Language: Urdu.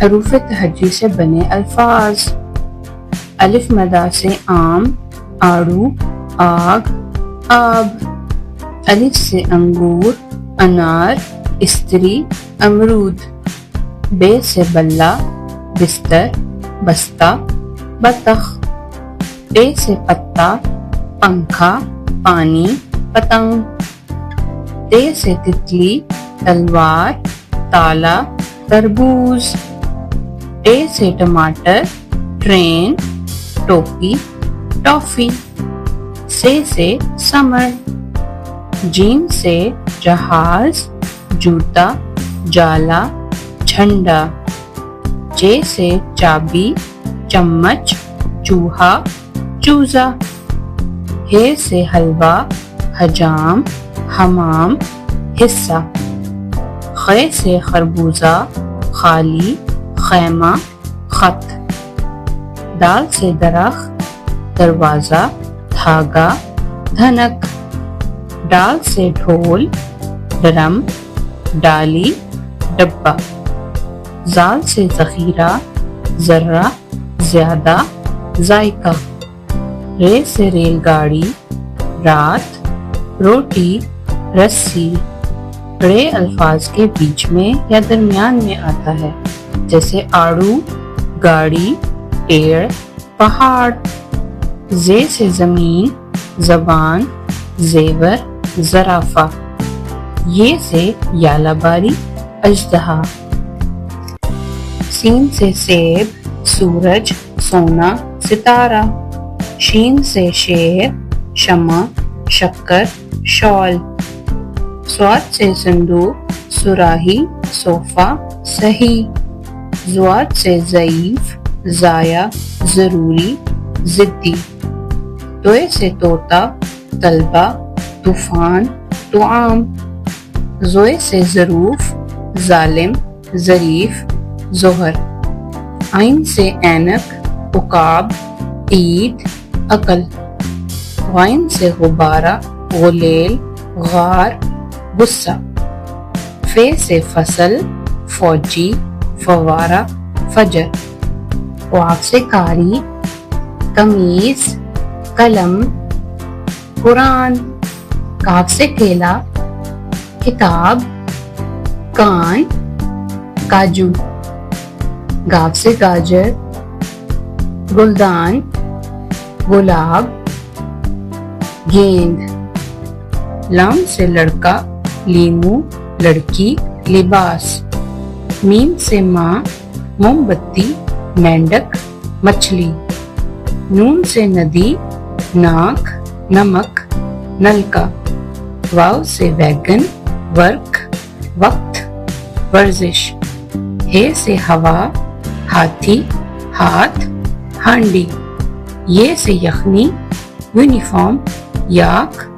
حروف تہجی سے بنے الفاظ: الف مدہ سے آم، آڑو، آگ، آب۔ الف سے انگور، انار، استری، امرود۔ بے سے بلہ، بستر، بستہ، بطخ۔ پ سے پتا، پنکھا، پانی، پتنگ۔ ت سے تتلی، تلوار، تالا، تربوز۔ ٹ سے ٹماٹر، ٹرین، ٹوپی، ٹافی۔ س سے سمر۔ جیم سے جہاز، جوتا، جالا، جھنڈا۔ چ سے چابی، چمچ، چوہا، چوزا۔ ہ سے حلوہ، حجام، حمام، حصہ۔ خ سے خربوزہ، خالی، خیمہ، خط۔ دال سے درخت، دروازہ، دھاگا، دھنک۔ ڈال سے ڈھول، ڈرم، ڈالی، ڈبہ۔ زال سے ذخیرہ، ذرہ، زیادہ، ذائقہ۔ ر سے ریل گاڑی، رات، روٹی، رسی۔ ڑ الفاظ کے بیچ میں یا درمیان میں آتا ہے، جیسے آڑو، گاڑی، پیڑ، پہاڑ۔ ز سے زمین، زبان، زیور، زرافہ۔ یہ سے یالہ باری، اژدہا۔ سین سے سیب، سورج، سونا، ستارہ۔ شین سے شیر، شمع، شکر، شال۔ صاد سے صندوق، صراحی، صوفہ، صحیح۔ ضاد سے ضعیف، ضائع، ضروری، ضدی۔ طوع سے طوطا، طلبہ، طوفان، طعام۔ ظو سے ظروف، ظالم، ظریف، ظہر۔ عین سے عینک، عقاب، عید، عقل۔ غین سے غبارہ، غلیل، غار، غصہ۔ ف سے فصل، فوجی، فوارہ، فجر۔ قاف سے قاری، قمیص، قلم، قرآن۔ کاف سے کیلا، کتاب، کان، کاجو۔ گاف سے گاجر، گلدان، گلاب، گیند۔ لام سے لڑکا، لیمو، لڑکی، لباس۔ میم سے ماں، موم بتی، مینڈک، مچھلی۔ نون سے ندی، ناک، نمک، نلکا۔ واو سے ویگن، ورک، وقت، ورزش۔ ہے سے ہوا، ہاتھی، ہاتھ، ہانڈی۔ یہ سے یخنی، یونیفارم، یاک،